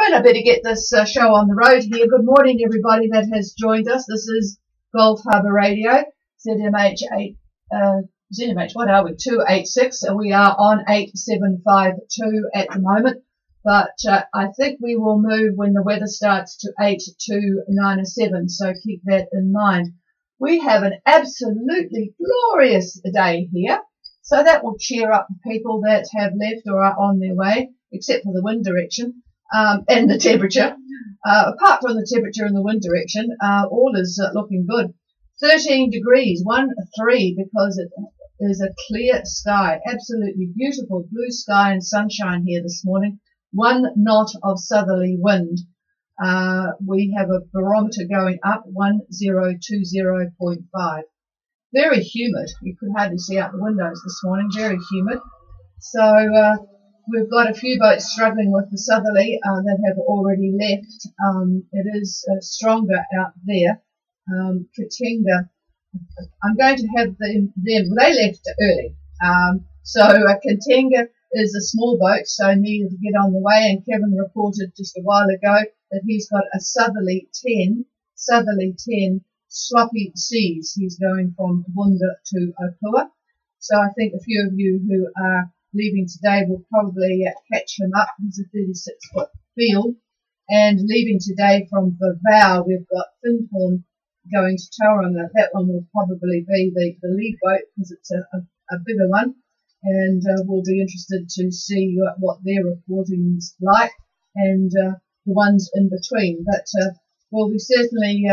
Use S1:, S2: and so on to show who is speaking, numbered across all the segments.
S1: Right, I better get this show on the road here. Good morning, everybody that has joined us. This is Gulf Harbour Radio, ZMH 8, ZMH, what are we, 286. We are on 8752 at the moment, but I think we will move when the weather starts to 8297, so keep that in mind. We have an absolutely glorious day here, so that will cheer up the people that have left or are on their way, except for the wind direction. And the temperature. Apart from the temperature and the wind direction, all is looking good. 13 degrees, 13, because it is a clear sky. Absolutely beautiful blue sky and sunshine here this morning. 1 knot of southerly wind. We have a barometer going up, 1020.5. Very humid. You could hardly see out the windows this morning. Very humid. So, we've got a few boats struggling with the southerly that have already left. It is stronger out there. Katinga, I'm going to have them. They left early. So Katinga is a small boat, so needed to get on the way. And Kevin reported just a while ago that he's got a southerly 10, sloppy seas. He's going from Bunda to Opua. So I think a few of you who are leaving today will probably catch him up. He's a 36-foot field. And leaving today from Vavau, we've got Findhorn going to Tauranga. That one will probably be the lead boat because it's a bigger one. And we'll be interested to see what their reporting's like and the ones in between. But we'll be certainly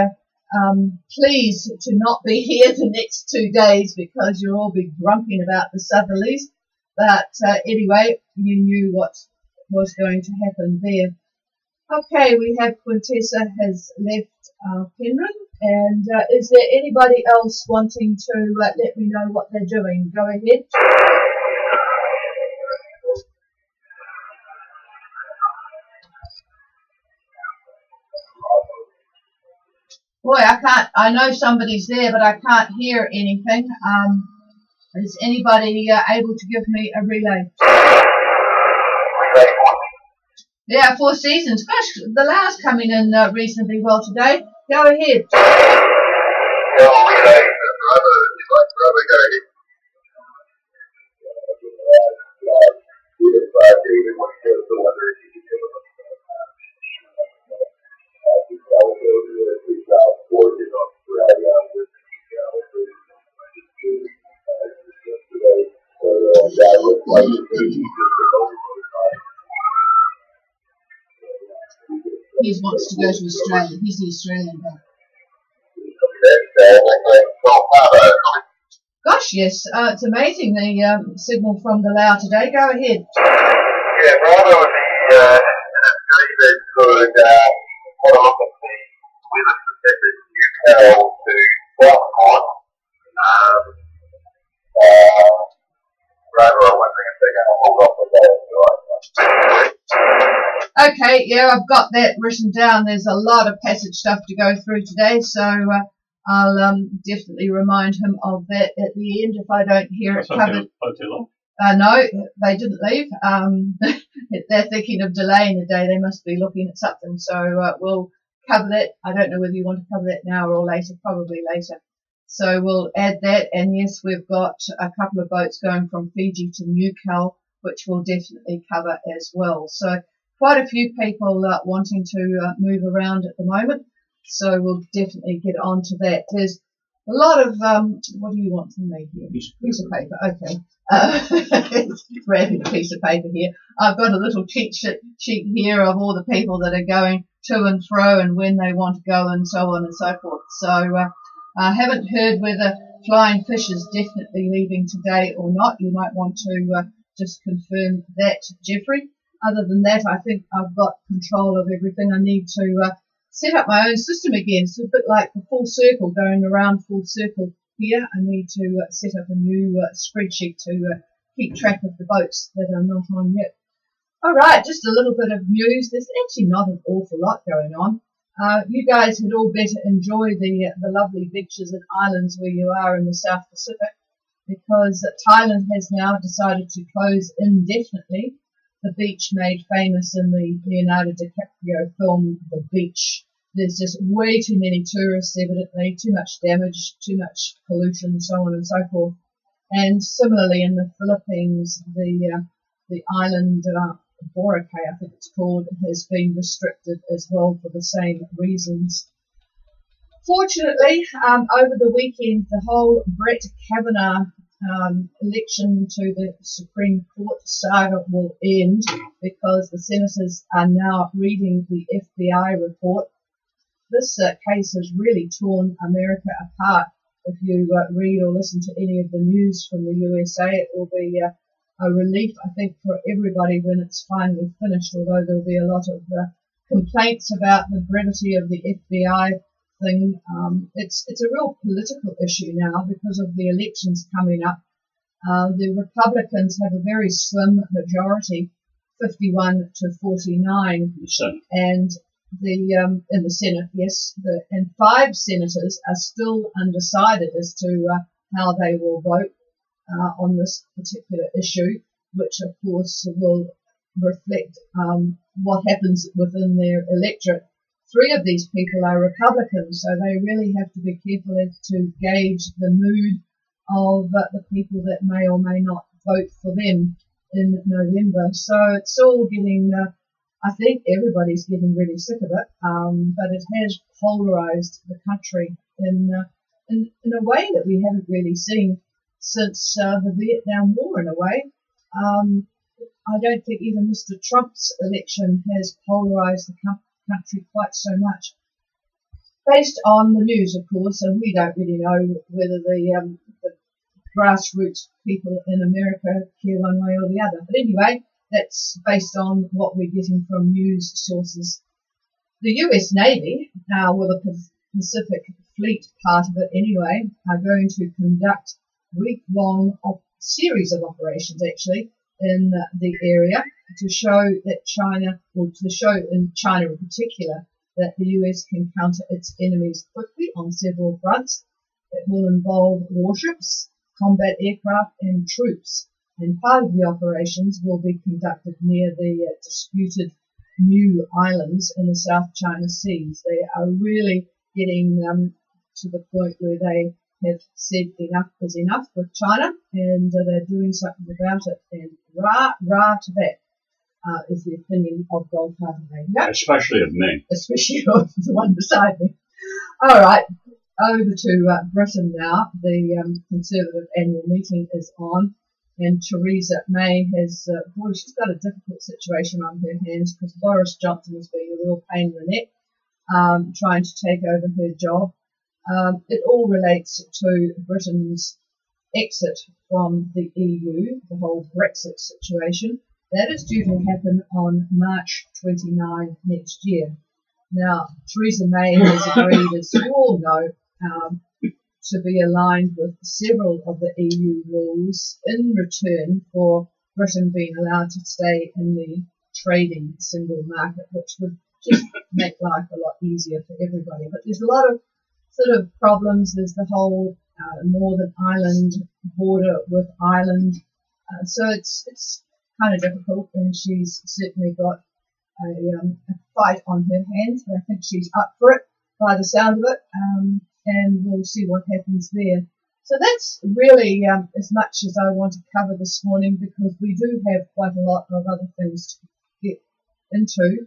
S1: pleased to not be here the next 2 days because you'll all be grumping about the southerlies. But anyway, you knew what was going to happen there. Okay, we have Quintessa has left Penryn. And is there anybody else wanting to let me know what they're doing? Go ahead. Boy, I know somebody's there, but I can't hear anything. Is anybody able to give me a relay? Yeah, Four Seasons. Gosh, the Lau's coming in reasonably well today. Go ahead. He wants to go to Australia. He's the Australian guy. Gosh, yes. It's amazing the signal from the Lau today. Go ahead.
S2: Yeah, Bravo was the that could put off the weather protected Newcastle to Blackmont. Bravo, I wondering if they're going to hold off with that.
S1: Okay, yeah, I've got that written down. There's a lot of passage stuff to go through today, so I'll definitely remind him of that at the end if I don't hear it covered. No, they didn't leave. They're thinking of delaying the day. They must be looking at something, so we'll cover that. I don't know whether you want to cover that now or later, probably later. So we'll add that, and yes, we've got a couple of boats going from Fiji to Newcastle, which we'll definitely cover as well. So quite a few people wanting to move around at the moment, so we'll definitely get on to that. There's a lot of, what do you want from me here? Piece of paper, okay. Grabbing a piece of paper here. I've got a little cheat sheet here of all the people that are going to and fro and when they want to go and so on and so forth. So I haven't heard whether Flying Fish is definitely leaving today or not. You might want to just confirm that, Jeffrey. Other than that, I think I've got control of everything. I need to set up my own system again. It's a bit like the full circle, going around full circle here. I need to set up a new spreadsheet to keep track of the boats that are not on yet. All right, just a little bit of news. There's actually not an awful lot going on. You guys had all better enjoy the lovely beaches and islands where you are in the South Pacific, because Thailand has now decided to close indefinitely the beach made famous in the Leonardo DiCaprio film The Beach. There's just way too many tourists, evidently, too much damage, too much pollution, so on and so forth. And similarly in the Philippines, the island Boracay, I think it's called, has been restricted as well for the same reasons. Fortunately, over the weekend, the whole Brett Kavanaugh election to the Supreme Court saga will end because the senators are now reading the FBI report. This case has really torn America apart. If you read or listen to any of the news from the USA, it will be a relief, I think, for everybody when it's finally finished, although there'll be a lot of complaints about the brevity of the FBI thing. It's a real political issue now because of the elections coming up. The Republicans have a very slim majority, 51 to 49, and in the Senate, yes, and 5 senators are still undecided as to how they will vote on this particular issue, which of course will reflect what happens within their electorate. 3 of these people are Republicans, so they really have to be careful as to gauge the mood of the people that may or may not vote for them in November. So it's all getting, I think everybody's getting really sick of it, but it has polarized the country in a way that we haven't really seen since the Vietnam War, in a way. I don't think even Mr. Trump's election has polarized the country quite so much. Based on the news, of course, and we don't really know whether the grassroots people in America care one way or the other. But anyway, that's based on what we're getting from news sources. The US Navy, well, the Pacific Fleet part of it anyway, are going to conduct week-long series of operations, actually, in the area to show that China, or to show in China in particular, that the US can counter its enemies quickly on several fronts. It will involve warships, combat aircraft and troops, and part of the operations will be conducted near the disputed new islands in the South China Seas. They are really getting to the point where they have said enough is enough with China, and they're doing something about it, and rah to that. Is the opinion of Goldheart Radio.
S3: Especially of me.
S1: Especially of the one beside me. All right, over to Britain now. The Conservative annual meeting is on, and Theresa May has, she's got a difficult situation on her hands because Boris Johnson has been a real pain in the neck, trying to take over her job. It all relates to Britain's exit from the EU, the whole Brexit situation. That is due to happen on March 29 next year. Now, Theresa May has agreed, as you all know, to be aligned with several of the EU rules in return for Britain being allowed to stay in the trading single market, which would just make life a lot easier for everybody. But there's a lot of sort of problems. There's the whole Northern Ireland border with Ireland. So it's kind of difficult, and she's certainly got a fight on her hands, but I think she's up for it by the sound of it, and we'll see what happens there. So that's really as much as I want to cover this morning, because we do have quite a lot of other things to get into.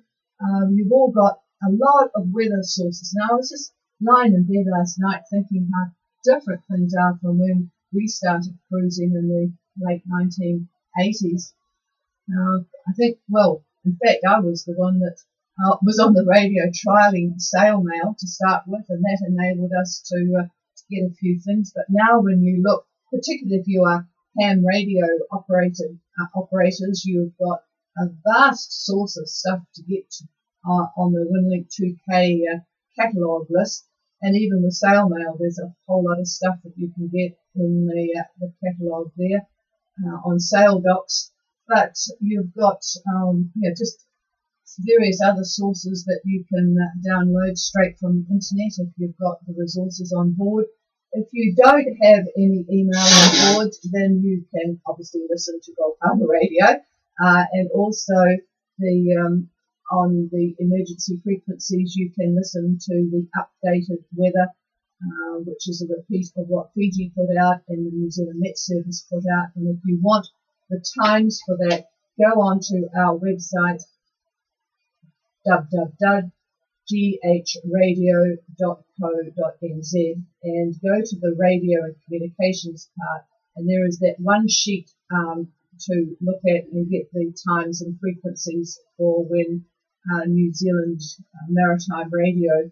S1: You've all got a lot of weather sources. Now, I was just lying in bed last night thinking how different things are from when we started cruising in the late 1980s. I think, well, in fact, I was the one that was on the radio trialling Sail Mail to start with, and that enabled us to get a few things. But now when you look, particularly if you are ham radio operators, you've got a vast source of stuff to get to, on the WinLink 2K catalogue list. And even with Sail Mail, there's a whole lot of stuff that you can get in the catalogue there on Sail Docs. But you've got just various other sources that you can download straight from the internet if you've got the resources on board. If you don't have any email on board, then you can obviously listen to Goldfarmer Radio. and also the on the emergency frequencies you can listen to the updated weather, which is a repeat of what Fiji put out and the New Zealand Met Service put out. And if you want the times for that, go on to our website www.ghradio.co.nz and go to the radio and communications part, and there is that one sheet to look at and get the times and frequencies for when New Zealand Maritime Radio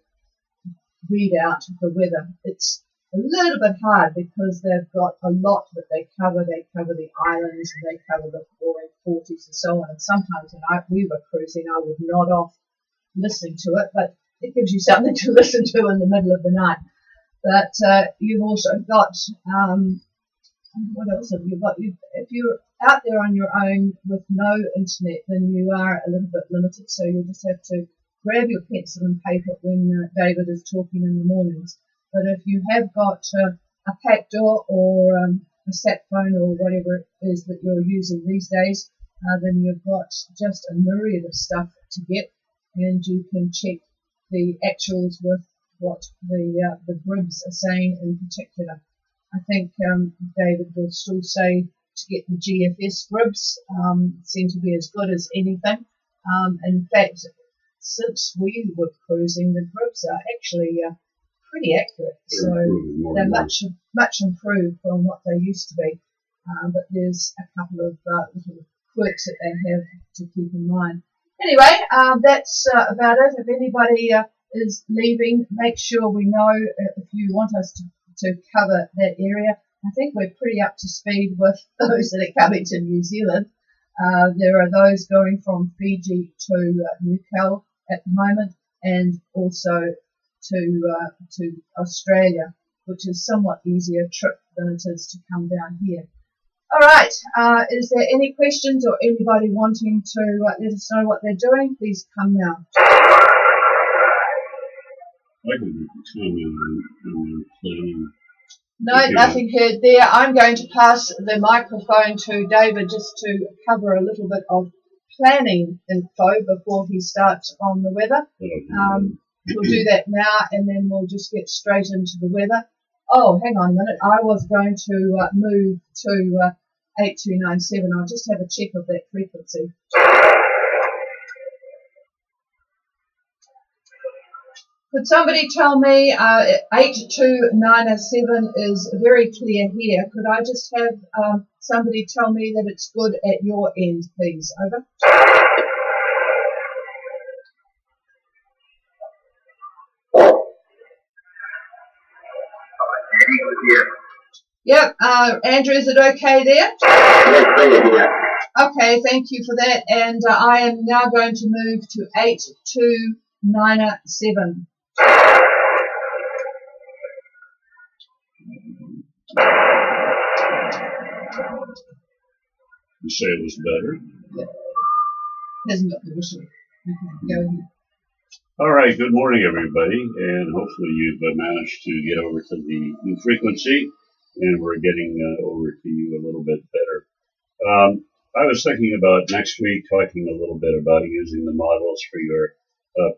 S1: read out the weather. It's a little bit hard because they've got a lot that they cover. They cover the islands and they cover the roaring 40s and so on. And sometimes when we were cruising, I would nod off listening to it, but it gives you something to listen to in the middle of the night. But you've also got, what else have you got? If you're out there on your own with no internet, then you are a little bit limited, so you'll just have to grab your pencil and paper when David is talking in the mornings. But if you have got a Pactor or a sat phone or whatever it is that you're using these days, then you've got just a myriad of stuff to get, and you can check the actuals with what the Gribs are saying in particular. I think David will still say to get the GFS Gribs, seem to be as good as anything. In fact, since we were cruising, the Gribs are actually pretty accurate, so they're much improved from what they used to be. But there's a couple of little quirks that they have to keep in mind. Anyway, that's about it. If anybody is leaving, make sure we know if you want us to cover that area. I think we're pretty up to speed with those that are coming to New Zealand. There are those going from Fiji to Newcastle at the moment, and also to Australia, which is somewhat easier trip than it is to come down here. All right, is there any questions or anybody wanting to let us know what they're doing? Please come now.
S3: I can comment on planning.
S1: No, nothing heard there. I'm going to pass the microphone to David just to cover a little bit of planning info before he starts on the weather. We'll do that now, and then we'll just get straight into the weather. Oh, hang on a minute. I was going to move to 8297. I'll just have a check of that frequency. Could somebody tell me 8297 is very clear here. Could I just have somebody tell me that it's good at your end, please? Over. Yep. Andrew, is it okay there? Okay, thank you for that. And I am now going to move to 8297.
S3: You say it was better?
S1: Yeah. Hasn't got the whistle. Okay, go ahead.
S3: All right, good morning, everybody, and hopefully you've managed to get over to the new frequency, and we're getting over to you a little bit better. I was thinking about next week talking a little bit about using the models for your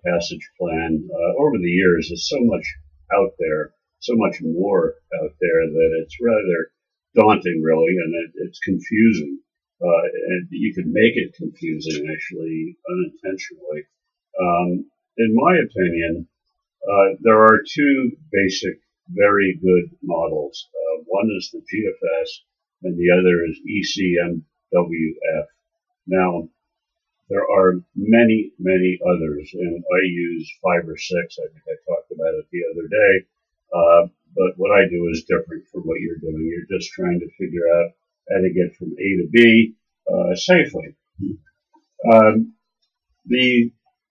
S3: passage plan. Over the years, there's so much out there, so much more out there that it's rather daunting, really, and it's confusing. And you can make it confusing, actually, unintentionally. In my opinion, there are two basic, very good models. One is the GFS, and the other is ECMWF. Now, there are many, many others, and I use 5 or 6. I think I talked about it the other day. But what I do is different from what you're doing. You're just trying to figure out how to get from A to B safely.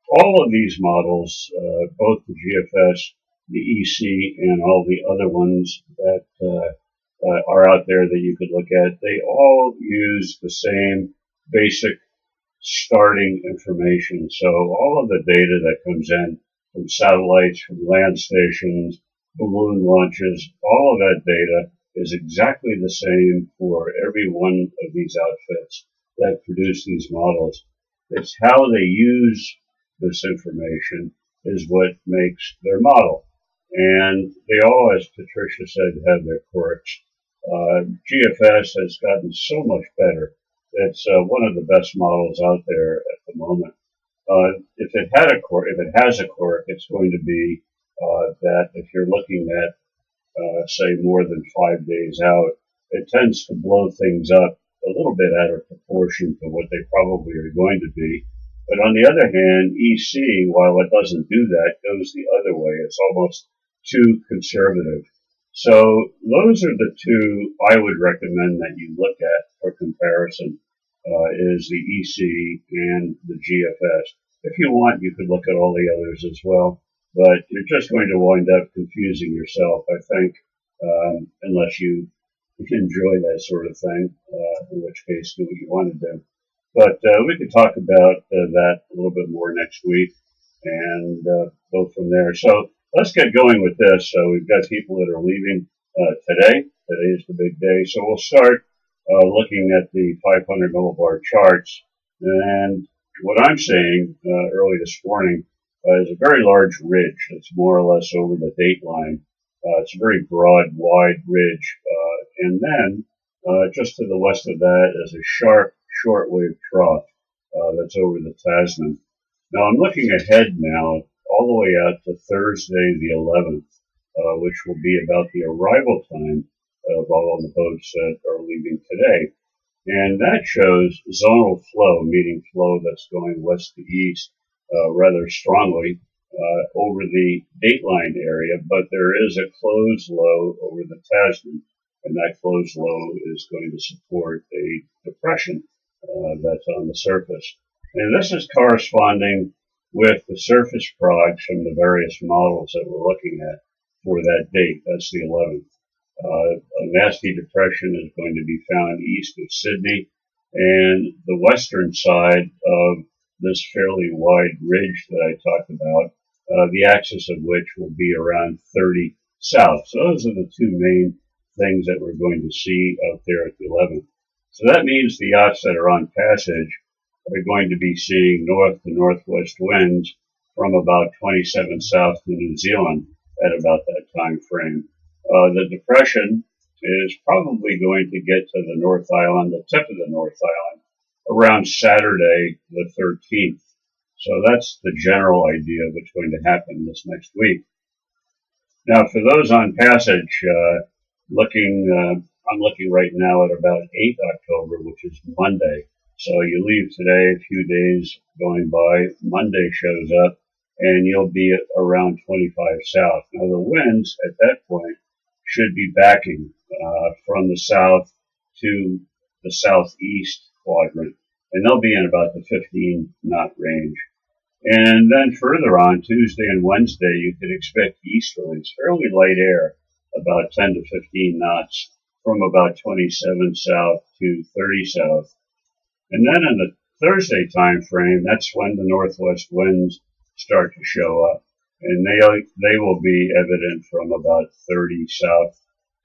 S3: All of these models, both the GFS, the EC, and all the other ones that are out there that you could look at, they all use the same basic starting information. So all of the data that comes in from satellites, from land stations, balloon launches, all of that data is exactly the same for every one of these outfits. that produce these models. It's how they use this information is what makes their model. And they all, as Patricia said, have their quirks. GFS has gotten so much better. It's one of the best models out there at the moment. If it has a quirk, it's going to be that if you're looking at, say, more than 5 days out, it tends to blow things up a little bit out of proportion to what they probably are going to be. But on the other hand, EC, while it doesn't do that, goes the other way. It's almost too conservative. So those are the two I would recommend that you look at for comparison, is the EC and the GFS. If you want, you could look at all the others as well, but you're just going to wind up confusing yourself, I think, unless you enjoy that sort of thing, in which case do what you want to do. But we could talk about that a little bit more next week and go from there. So let's get going with this. So we've got people that are leaving today. Today is the big day. So we'll start looking at the 500 millibar charts. And what I'm seeing early this morning is a very large ridge that's more or less over the date line. It's a very broad, wide ridge. And then just to the west of that is a sharp shortwave trough that's over the Tasman. Now I'm looking ahead now all the way out to Thursday the 11th, which will be about the arrival time of all the boats that are leaving today. And that shows zonal flow, meaning flow that's going west to east rather strongly over the dateline area, but there is a closed low over the Tasman, and that closed low is going to support a depression that's on the surface. And this is corresponding with the surface progs from the various models that we're looking at for that date. That's the 11th. A nasty depression is going to be found east of Sydney, and the western side of this fairly wide ridge that I talked about, the axis of which will be around 30 south. So those are the two main things that we're going to see out there at the 11th. So that means the yachts that are on passage are going to be seeing north to northwest winds from about 27 south to New Zealand at about that time frame. The depression is probably going to get to the North Island, the tip of the North Island, around Saturday the 13th. So that's the general idea of what's going to happen this next week. Now, for those on passage, I'm looking right now at about 8 October, which is Monday. So you leave today, a few days going by, Monday shows up, and you'll be at around 25 south. Now the winds at that point should be backing from the south to the southeast quadrant, and they'll be in about the 15 knot range. And then further on, Tuesday and Wednesday, you could expect easterlies, fairly light air, about 10 to 15 knots from about 27 south to 30 south. And then in the Thursday time frame, that's when the northwest winds start to show up, and they will be evident from about 30 south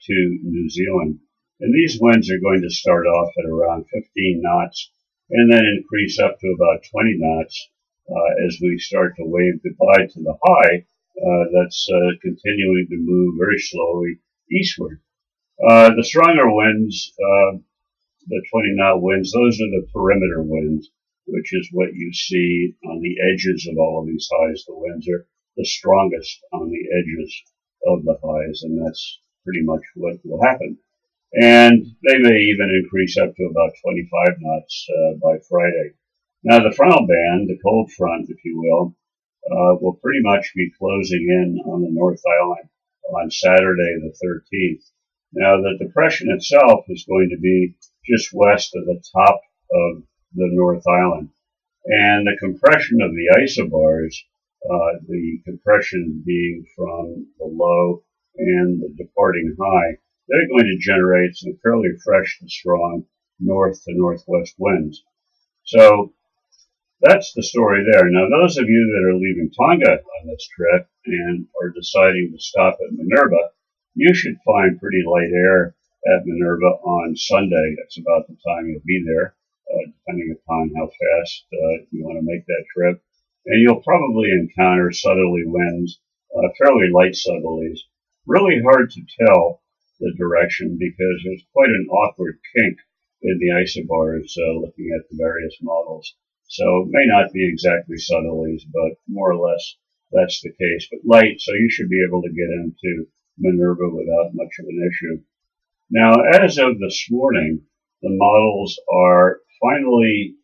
S3: to New Zealand. And these winds are going to start off at around 15 knots and then increase up to about 20 knots as we start to wave goodbye to the high that's continuing to move very slowly eastward. The stronger winds, the 20-knot winds, those are the perimeter winds, which is what you see on the edges of all of these highs. The winds are the strongest on the edges of the highs, and that's pretty much what will happen. And they may even increase up to about 25 knots by Friday. Now, the frontal band, the cold front, if you will pretty much be closing in on the North Island on Saturday the 13th. Now, the depression itself is going to be just west of the top of the North Island. And the compression of the isobars, the compression being from the low and the departing high, they're going to generate some fairly fresh and strong north to northwest winds. So that's the story there. Now, those of you that are leaving Tonga on this trip and are deciding to stop at Minerva, you should find pretty light air at Minerva on Sunday. That's about the time you'll be there. depending upon how fast you want to make that trip. And you'll probably encounter southerly winds, fairly light southerlies. Really hard to tell the direction because there's quite an awkward kink in the isobars looking at the various models. So it may not be exactly southerlies, but more or less that's the case. But light, so you should be able to get into Minerva without much of an issue. Now, as of this morning, the models are finally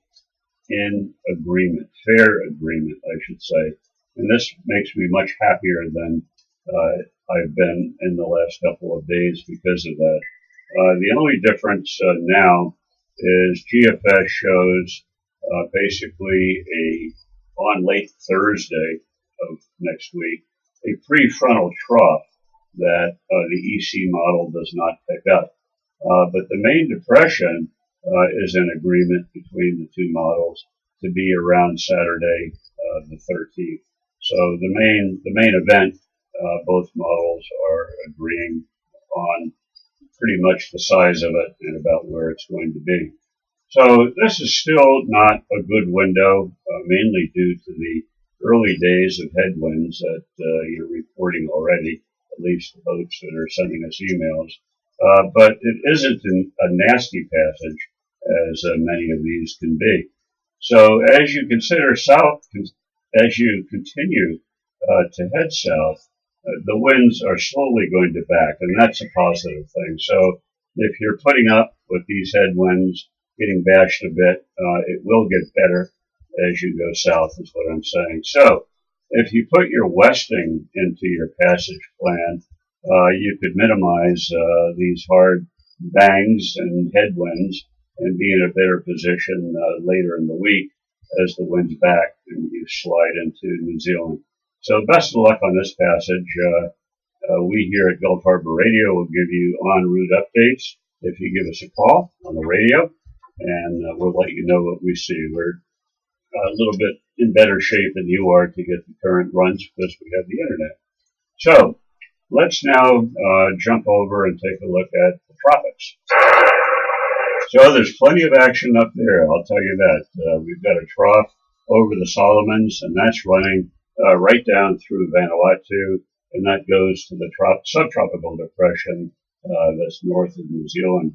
S3: in agreement, fair agreement, I should say. And this makes me much happier than I've been in the last couple of days because of that. The only difference now is GFS shows basically on late Thursday of next week, a prefrontal trough that the EC model does not pick up. But the main depression is in agreement between the two models to be around Saturday the 13th. So the main event, both models are agreeing on pretty much the size of it and about where it's going to be. So this is still not a good window, mainly due to the early days of headwinds that you're reporting already, at least the folks that are sending us emails. But it isn't a nasty passage, as many of these can be. So as you consider south, as you continue to head south, the winds are slowly going to back, and that's a positive thing. So if you're putting up with these headwinds, getting bashed a bit, it will get better as you go south, is what I'm saying. So if you put your westing into your passage plan, you could minimize these hard bangs and headwinds and be in a better position later in the week as the wind's back and you slide into New Zealand. So best of luck on this passage. We here at Gulf Harbor Radio will give you en route updates if you give us a call on the radio, and we'll let you know what we see. We're a little bit in better shape than you are to get the current runs because we have the internet. So let's now jump over and take a look at the tropics. So there's plenty of action up there, I'll tell you that. We've got a trough over the Solomons, and that's running right down through Vanuatu, and that goes to the subtropical depression that's north of New Zealand.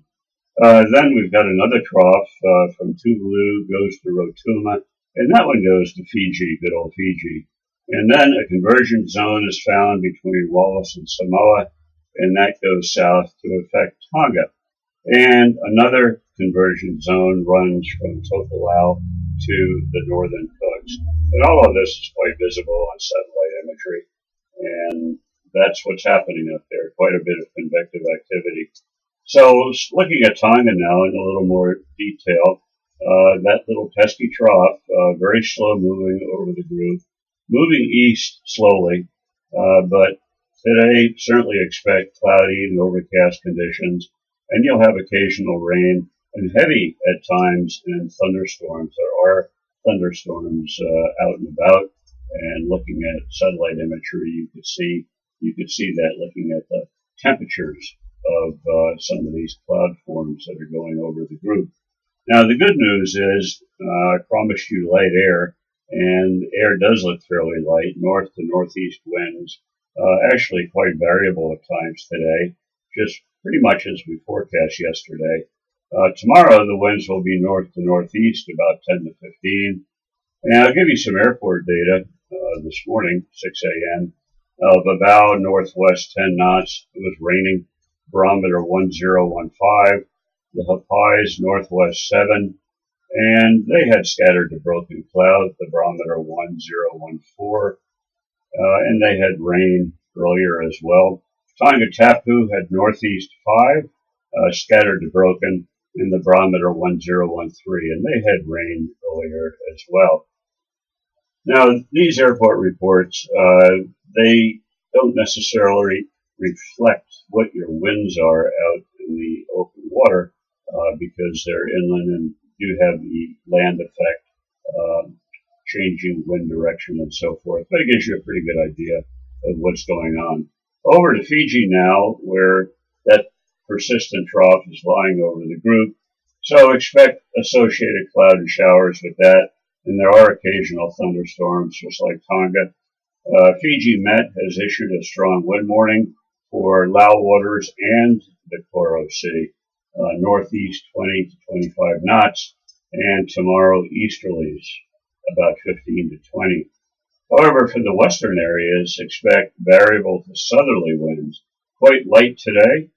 S3: Then we've got another trough from Tuvalu, goes to Rotuma, and that one goes to Fiji, good old Fiji. And then a convergent zone is found between Wallis and Samoa, and that goes south to affect Tonga. And another convergent zone runs from Tokelau to the northern Cooks. And all of this is quite visible on satellite imagery. And that's what's happening up there, quite a bit of convective activity. So looking at Tonga now in a little more detail, that little pesky trough, very slow moving over the groove, moving east slowly, but today certainly expect cloudy and overcast conditions, and you'll have occasional rain and heavy at times and thunderstorms. There are thunderstorms out and about, and looking at satellite imagery, you could see that looking at the temperatures of some of these cloud forms that are going over the group. Now the good news is I promised you light air, and air does look fairly light. North to northeast winds, actually quite variable at times today, just pretty much as we forecast yesterday. Tomorrow the winds will be north to northeast about 10 to 15. And I'll give you some airport data this morning, 6 a.m. Babao northwest 10 knots. It was raining. Barometer 1015. The Hapais northwest 7. And they had scattered to broken cloud. The barometer 1014. And they had rain earlier as well. Tonga Tapu had northeast 5, scattered to broken, in the barometer 1013, and they had rain earlier as well. Now, these airport reports, they don't necessarily reflect what your winds are out in the open water, because they're inland and do have the land effect, changing wind direction and so forth, but it gives you a pretty good idea of what's going on. Over to Fiji now, where that persistent trough is lying over the group. So expect associated cloud and showers with that, and there are occasional thunderstorms, just like Tonga. Fiji Met has issued a strong wind warning for low waters and the Koro Sea, northeast 20 to 25 knots, and tomorrow easterlies about 15 to 20. However, for the western areas, expect variable to southerly winds, quite light today.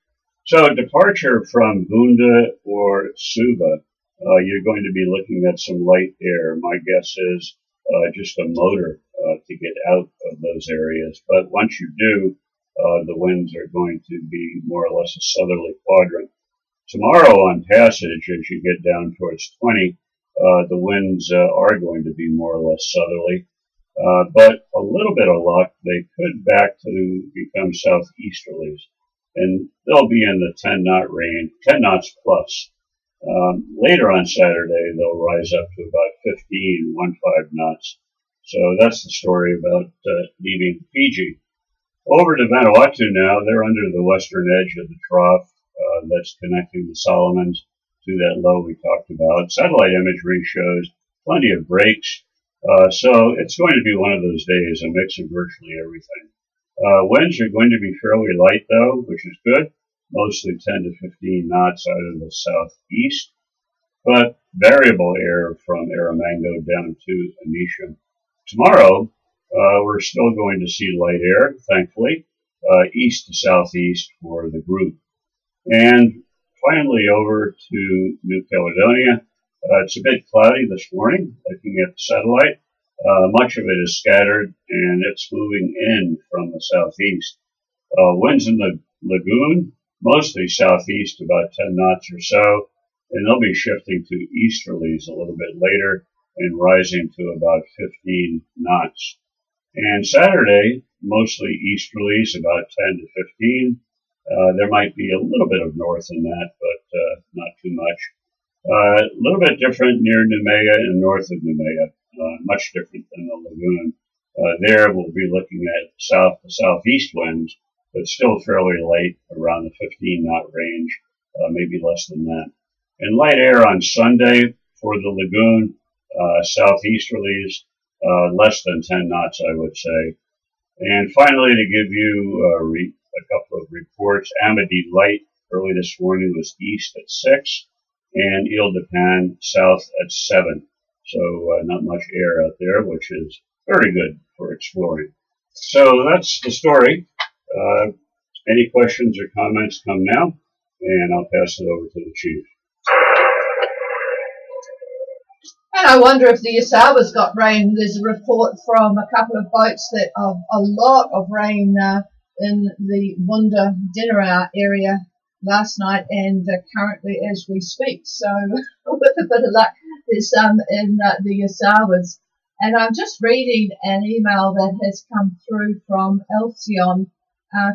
S3: So departure from Bunda or Suva, you're going to be looking at some light air. My guess is just a motor to get out of those areas. But once you do, the winds are going to be more or less a southerly quadrant. Tomorrow on passage, as you get down towards 20, the winds are going to be more or less southerly. But a little bit of luck, they could back to become southeasterlies. And they'll be in the 10 knot range, 10 knots plus. Later on Saturday, they'll rise up to about 15 knots. So that's the story about leaving Fiji. Over to Vanuatu now. They're under the western edge of the trough that's connecting the Solomons to that low we talked about. Satellite imagery shows plenty of breaks. So it's going to be one of those days, a mix of virtually everything. Winds are going to be fairly light, though, which is good, mostly 10 to 15 knots out of the southeast, but variable air from Erromango down to Anisham. Tomorrow, we're still going to see light air, thankfully, east to southeast for the group. And finally, over to New Caledonia. It's a bit cloudy this morning, looking at the satellite. Much of it is scattered, and it's moving in from the southeast. Winds in the lagoon, mostly southeast, about 10 knots or so, and they'll be shifting to easterlies a little bit later and rising to about 15 knots. And Saturday, mostly easterlies, about 10 to 15. There might be a little bit of north in that, but not too much. A little bit different near Noumea and north of Noumea, much different than the lagoon. There we'll be looking at south to southeast winds, but still fairly light, around the 15 knot range, maybe less than that. And light air on Sunday for the lagoon, southeasterlies, less than 10 knots, I would say. And finally, to give you a couple of reports, Amity Light early this morning was east at 6. And Ile de Pan south at 7. So not much air out there, which is very good for exploring. So that's the story. Any questions or comments come now, and I'll pass it over to the chief.
S1: And I wonder if the Asawas got rain. There's a report from a couple of boats that of a lot of rain in the Bunda Dinnerau area last night and currently as we speak. So with a bit of luck, there's some in the Asawas. And I'm just reading an email that has come through from Alcyon.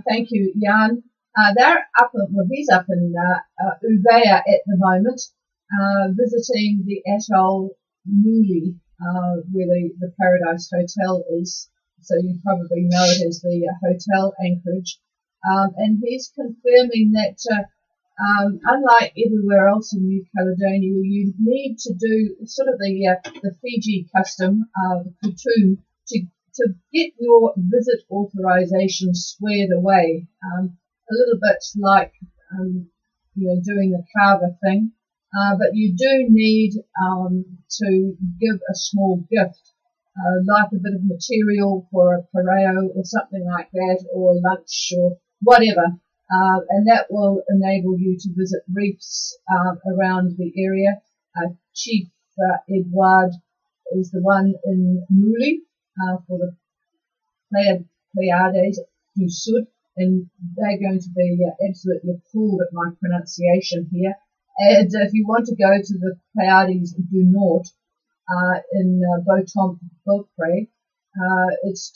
S1: Thank you, Jan. They're up, he's up in Uvea at the moment, visiting the atoll Muli, where the Paradise Hotel is. So you probably know it as the Hotel Anchorage. And he's confirming that unlike everywhere else in New Caledonia, you need to do sort of the Fiji custom, the kutum, to get your visit authorization squared away. A little bit like doing the carver thing, but you do need to give a small gift. Like a bit of material for a pareo or something like that, or lunch or whatever, and that will enable you to visit reefs around the area. Chief Edward is the one in Muli for the Pleiades du Sud, and they're going to be absolutely appalled at my pronunciation here. And if you want to go to the Pleiades du Nord, in Beautemps-Beaupré, it's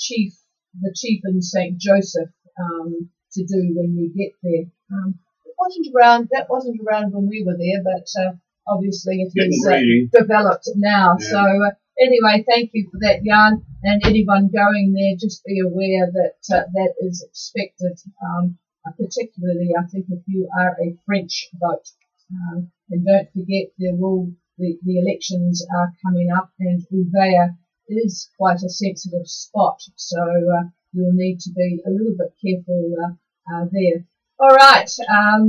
S1: the chief in St. Joseph to do when you get there. That wasn't around when we were there, but obviously it is developed now. Yeah. So anyway, thank you for that, Jan. And anyone going there, just be aware that that is expected, particularly I think if you are a French boat. And don't forget the elections are coming up, and Uvea is quite a sensitive spot, so you'll need to be a little bit careful there. All right,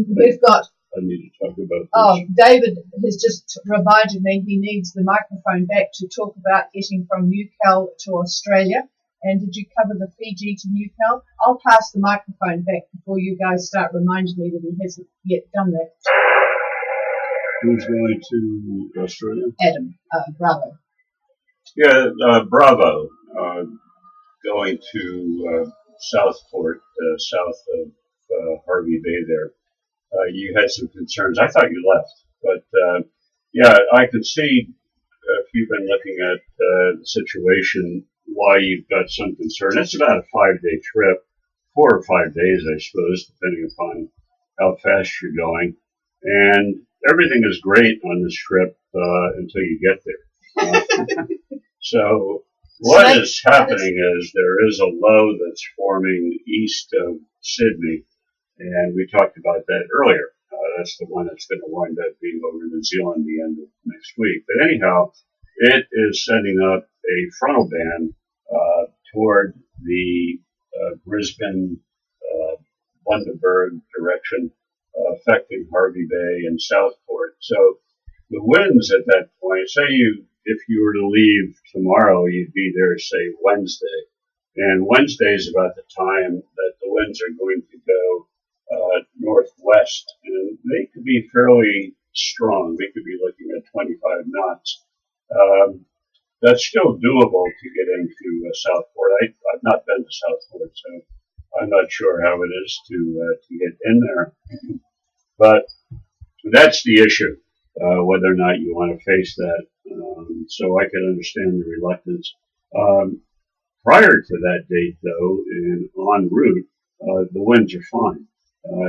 S1: we've got.
S3: I need to talk about this.
S1: Oh, David has just reminded me he needs the microphone back to talk about getting from Newcastle to Australia. And did you cover the Fiji to Newcastle? I'll pass the microphone back before you guys start reminding me that he hasn't yet done that.
S3: Who's going to Australia?
S1: Adam, Bravo.
S3: Yeah, Bravo, going to Southport, south of Harvey Bay there. You had some concerns. I thought you left, but yeah, I could see if you've been looking at the situation, why you've got some concern. It's about a 5-day trip, 4 or 5 days, I suppose, depending upon how fast you're going. And everything is great on this trip until you get there. So what is happening is there is a low that's forming east of Sydney. And we talked about that earlier. That's the one that's going to wind up being over New Zealand the end of next week. But anyhow, it is setting up a frontal band toward the Brisbane, Bundaberg direction, affecting Harvey Bay and Southport. So the winds at that point, if you were to leave tomorrow, you'd be there, say, Wednesday. And Wednesday is about the time that the winds are going to go northwest, and they could be fairly strong. We could be looking at 25 knots. That's still doable to get into Southport. I've not been to Southport, so I'm not sure how it is to get in there. But that's the issue, whether or not you want to face that. So I can understand the reluctance. Prior to that date, though, and en route, the winds are fine.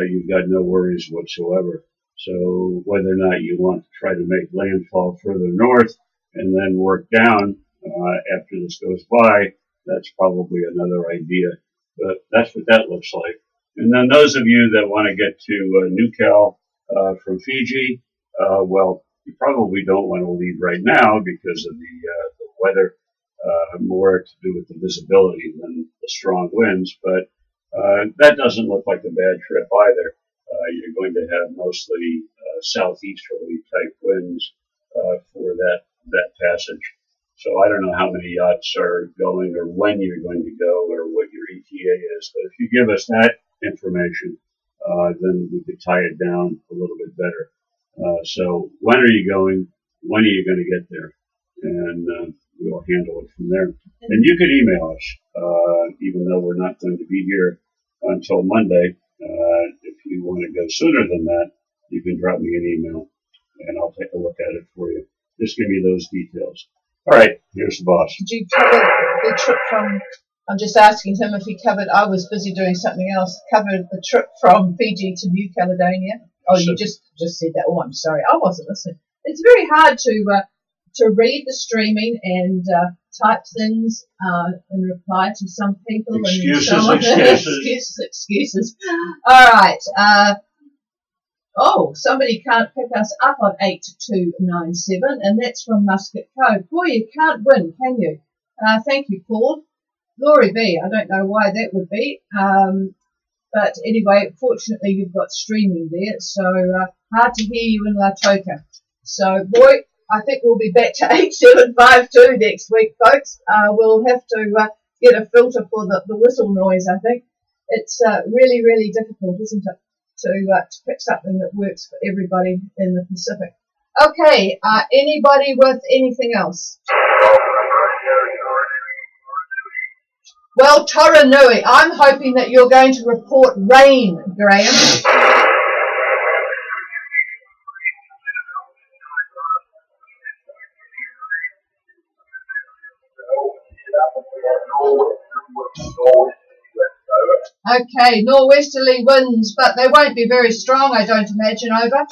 S3: You've got no worries whatsoever. So whether or not you want to try to make landfall further north and then work down after this goes by, that's probably another idea. But that's what that looks like. And then those of you that want to get to Newcastle from Fiji, well, you probably don't want to leave right now because of the weather, more to do with the visibility than the strong winds. But that doesn't look like a bad trip either. You're going to have mostly southeasterly type winds for that passage. So I don't know how many yachts are going or when you're going to go or what your ETA is. But if you give us that information, then we could tie it down a little bit better. So when are you going? When are you going to get there? And we'll handle it from there. And you could email us, even though we're not going to be here until Monday. If you want to go sooner than that, you can drop me an email and I'll take a look at it for you. Just give me those details. All right, here's the boss.
S1: Did you cover the trip from, I'm just asking him if he covered, I was busy doing something else, covered the trip from Fiji to New Caledonia? Oh, you just said that. Oh, I'm sorry. I wasn't listening. It's very hard to read the streaming and type things in reply to some people.
S3: Excuses,
S1: and so excuses. All right. Somebody can't pick us up on 8297, and that's from Muscat Cove. Boy, you can't win, can you? Thank you, Paul. Laurie B, I don't know why that would be. But anyway, fortunately you've got streaming there, so hard to hear you in Lautoka. So, boy, I think we'll be back to 8752 next week, folks. We'll have to get a filter for the whistle noise, I think. It's really, really difficult, isn't it, to pick something that works for everybody in the Pacific. Okay, anybody with anything else? Well, Toranui, I'm hoping that you're going to report rain, Graham. Okay, norwesterly winds, but they won't be very strong, I don't imagine, over.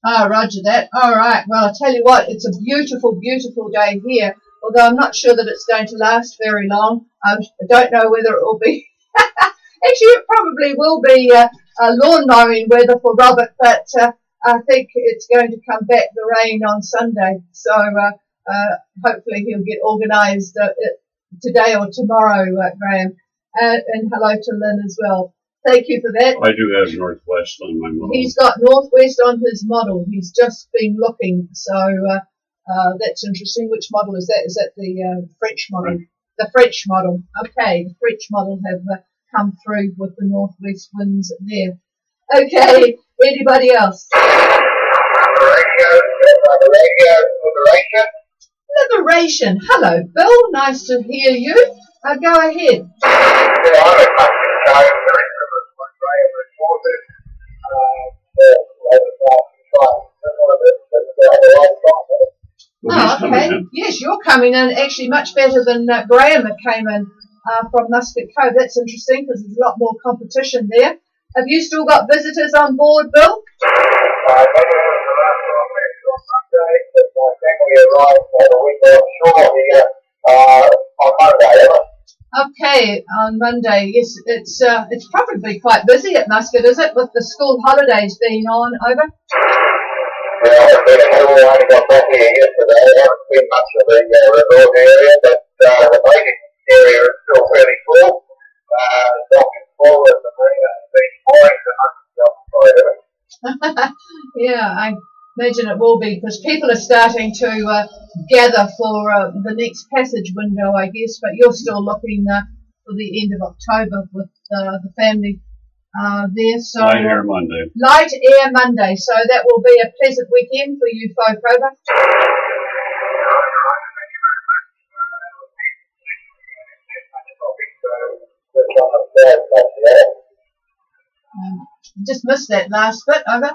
S1: Ah, roger that. All right. Well, I tell you what, it's a beautiful, beautiful day here. although I'm not sure that it's going to last very long. I don't know whether it will be. Actually, it probably will be lawn mowing weather for Robert, but I think it's going to come back, the rain on Sunday. So hopefully he'll get organised today or tomorrow, Graham. And hello to Lynn as well. Thank you for that.
S3: I do have Northwest on my model.
S1: He's got Northwest on his model. He's just been looking, so that's interesting. Which model is that? Is that the French model?
S3: Right.
S1: The French model. Okay, the French model have come through with the Northwest winds there. Okay, anybody else? Liberation. Hello, Bill. Nice to hear you. Go ahead.
S3: Well, he's
S1: okay.
S3: coming in.
S1: Yes, you're coming in actually much better than Graham that came in from Muscat Cove. That's interesting because there's a lot more competition there. Have you still got visitors on board, Bill? Okay, on Monday. Yes, it's probably quite busy at Muscat, is it, with the school holidays being on over?
S2: Yeah, I've been a little only got back here yesterday. I haven't seen much of the resort area, but the basic area is still fairly full. Docking full at the marina has been pouring the
S1: Yeah, I imagine it will be because people are starting to gather for the next passage window, I guess, but you're still looking for the end of October with the family there. So
S3: Light Air Monday.
S1: Light Air Monday, so that will be a pleasant weekend for you folk, over. Just missed that last bit, over.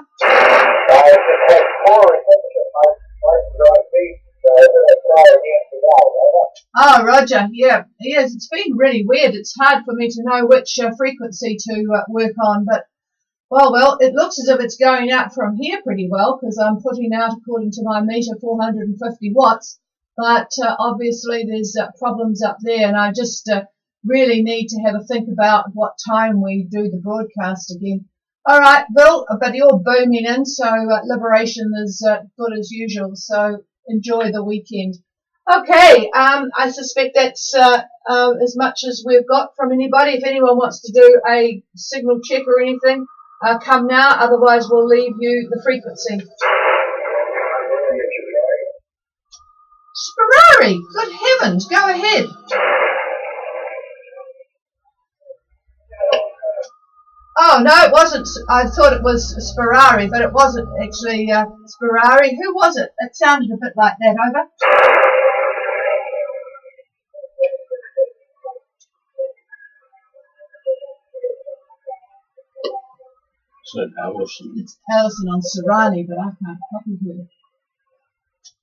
S1: Oh, Roger, yeah. Yes, it's been really weird. It's hard for me to know which frequency to work on, but, well, it looks as if it's going out from here pretty well because I'm putting out, according to my meter, 450 watts, but obviously there's problems up there, and I just really need to have a think about what time we do the broadcast again. All right, Bill, but you're booming in, so Liberation is good as usual, so enjoy the weekend. Okay, I suspect that's as much as we've got from anybody. If anyone wants to do a signal check or anything, come now, otherwise we'll leave you the frequency. Sperari, good heavens, go ahead. Oh, no, it wasn't. I thought it was Sperari, but it wasn't actually Sperari. Who was it? It sounded a bit like that, over.
S3: Said Allison.
S1: It's Alison on Serrani, but I can't copy her.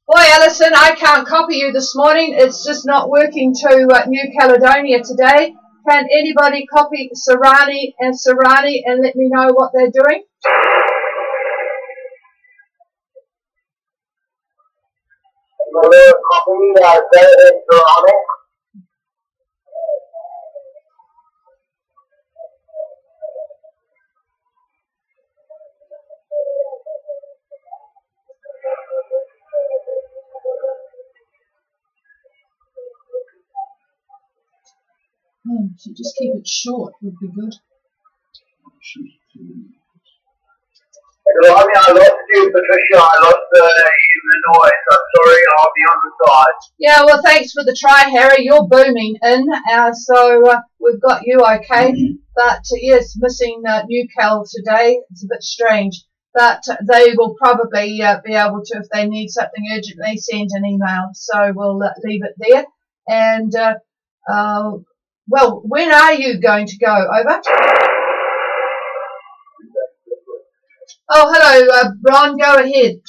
S1: Boy, Alison, I can't copy you this morning. It's just not working to New Caledonia today. Can anybody copy Serrani and let me know what they're doing? So just keep it short would be good.
S2: Blimey, I lost you, Patricia. I lost in the noise. I'm sorry, I'll be on the side.
S1: Yeah, well, thanks for the try, Harry. You're booming in, so we've got you okay. But yes, missing New Cal today. It's a bit strange. But they will probably be able to, if they need something urgently, send an email. So we'll leave it there. And, well, when are you going to go? Over. Oh, hello, Ron. Go ahead.